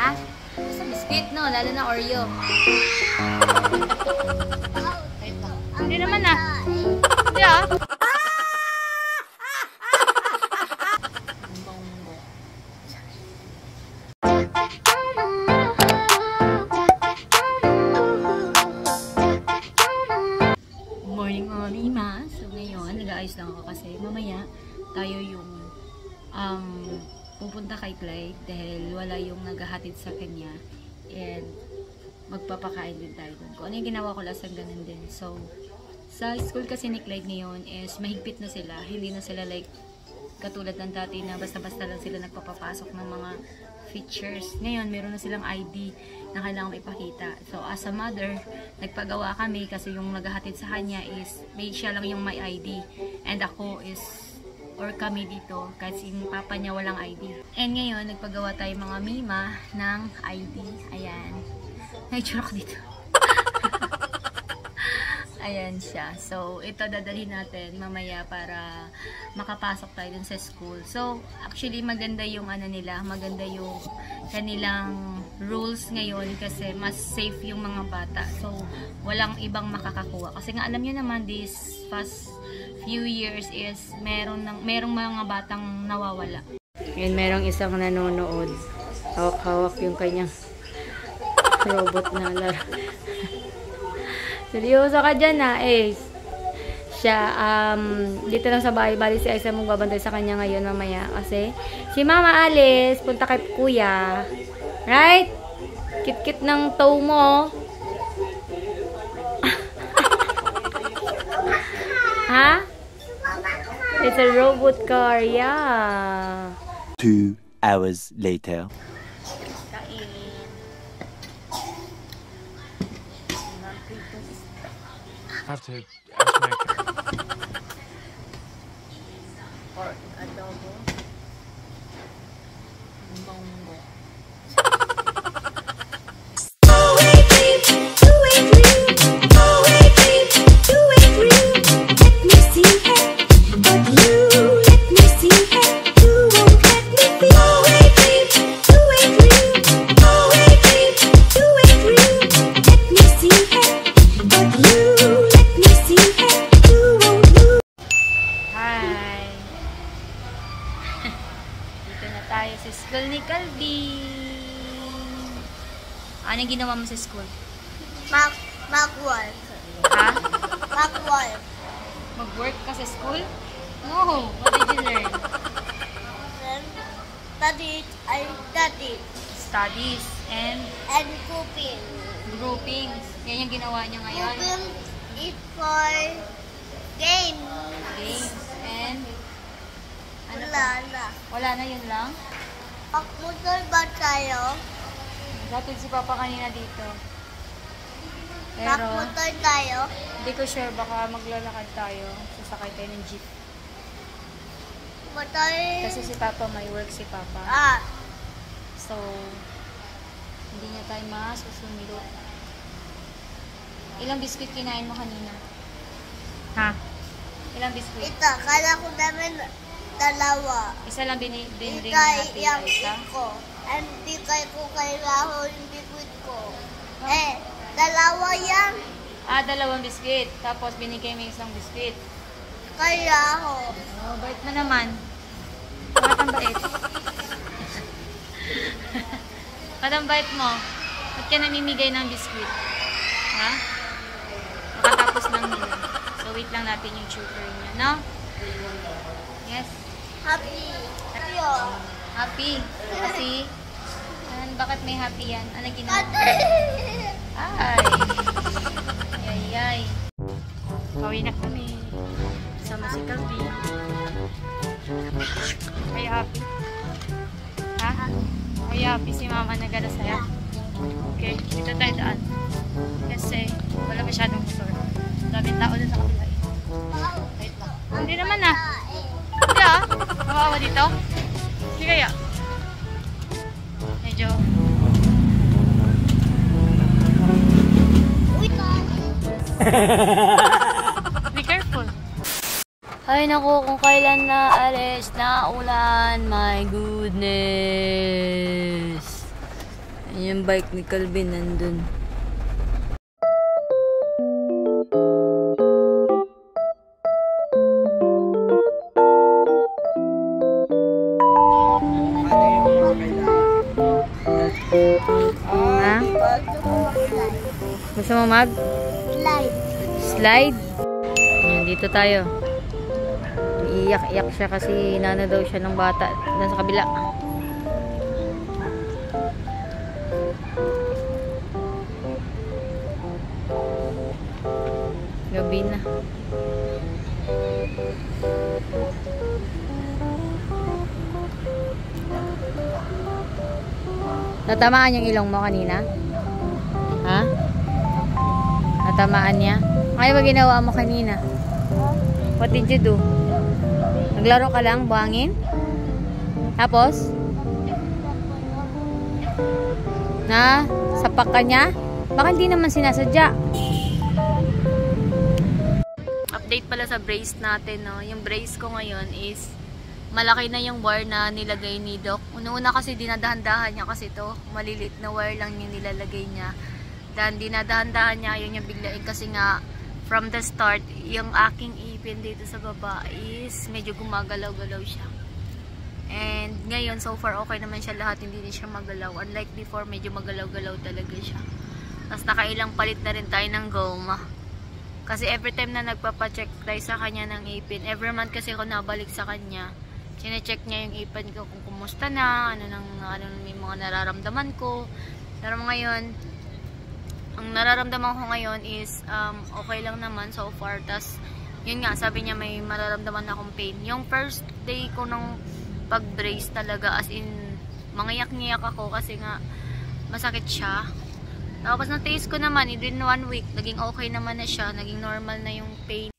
Ha? Basta biscuit, no? Lalo na Oreo. Hindi naman ah. Hindi ah. Morning mga Mima. So ngayon, nag-aayos lang ako kasi mamaya tayo yung pupunta kay Clyde dahil wala yung naghahatid sa kanya and magpapakain din tayo dun. Kung ano yung ginawa ko last time, ganun din. So, sa school kasi ni Clyde ngayon is mahigpit na sila. Hindi na sila like katulad ng dati na basta-basta lang sila nagpapapasok ng mga features. Ngayon, meron na silang ID na kailangan ipakita. So, as a mother, nagpagawa kami kasi yung naghahatid sa kanya is siya lang yung may ID. And ako is or kami dito kasi yung papa niya walang ID. And ngayon, nagpagawa tayo mga Mima ng ID. Ayan. Nag-tsura ko dito. Ayan siya. So, ito dadalhin natin mamaya para makapasok tayo dun sa school. So, actually, maganda yung ano nila. Maganda yung kanilang rules ngayon kasi mas safe yung mga bata. So, walang ibang makakakuha. Kasi nga, alam nyo naman, this past few years is merong mga batang nawawala. And merong isang nanonood. Hawak-hawak yung kanyang robot na laro. Seryoso ka dyan na, Ace. Siya, dito lang sa bahay. Bali si Ace mong babantay sa kanya ngayon mamaya. Kasi si Mama Alice, punta kay Kuya. Right? Kit-kit ng toe mo. Ha? It's a robot car, yeah. 2 hours later. I have to ask my Pork adobo. Bongo. School ni Calvin. Anong ginawa mo sa school? Mag-work. Ha? Mag-work. Mag-work ka sa school? No. What did you learn? Studies. Studies and Grouping. groupings. Yan yung ginawa niya ngayon. Grouping is for game. Games and ano Wala pa? na. Wala na, yun lang? Pagmotor ba tayo? Datid si Papa kanina dito. Pero, Pagmotor tayo? hindi ko sure, baka maglalakad tayo. Sasakay tayo ng jeep. Motor? Kasi si Papa, may work si Papa. Ah. So, hindi niya tayo masusundo. Ilang biskuit kinain mo kanina? Ha? Ilang biskuit? Ito, kala ko namin dalawa. Isa lang binigay Ikay natin yung isa? ko. And bigay ko kay Raho yung bikuit ko. Dalawa yan. Ah, 2 biskuit. Tapos binigay mo isang biskuit. Kay Raho. Oh, bait mo naman. Bakit ang bait? Bakit ang bait mo? Ba't ka namimigay ng biskuit? Ha? Makatapos lang nila. So, wait lang natin yung tutor niya, no? Yes. Happy. Happy. Kasi, bakit may happy yan? Ano ginawa? Ay. Ay. Pauwi na kami. Sama si Calvin. Ay, happy. Ha? Ay, happy si Mama nagala sa'yo. Okay, dito tayo daan. Kasi, wala masyadong motor. Daming tao doon sa kapila. Wait lang. Hindi naman ah. Hindi ah. Mawawa dito. Hindi kaya. Medyo. Be careful. Ay naku, kung kailan na alis na ulan. My goodness. Yung bike ni Calvin nandun. Ha? Gusto mo mag? Slide. Slide? Yan, dito tayo. Iiyak-iyak siya kasi inano daw siya ng bata doon sa kabila. Gabi na. Natamaan yung ilong mo kanina? Ha? Natamaan niya? Ano ba ginawa mo kanina? What did you do? Naglaro ka lang? Buhangin? Tapos? Na? Sapak ka niya? Baka hindi naman sinasadya. Update pala sa brace natin, no? Yung brace ko ngayon is malaki na yung wire na nilagay ni Doc. Una-una kasi dinadahan-dahan niya kasi to. Malilit na wire lang yung nilalagay niya. Dan dinadahan-dahan niya, yun yung biglain kasi nga from the start, yung aking ipin dito sa baba is medyo gumagalaw-galaw siya. And ngayon, so far, okay naman siya lahat. Hindi din siya magalaw. Unlike before, medyo magalaw-galaw talaga siya. Tapos nakailang palit na rin tayo ng goma. Kasi every time na nagpapacheck tayo sa kanya ng ipin, every month kasi ako nabalik sa kanya, sine-check niya yung ipin ko kung kumusta na, ano may mga nararamdaman ko. Pero ngayon, ang nararamdaman ko ngayon is okay lang naman so far. Tas yun nga, sabi niya may mararamdaman akong pain. Yung first day ko ng pag-brace talaga, as in mangiyak-ngiyak ako kasi nga masakit siya. Tapos na taste ko naman, within 1 week, naging okay naman na siya, naging normal na yung pain.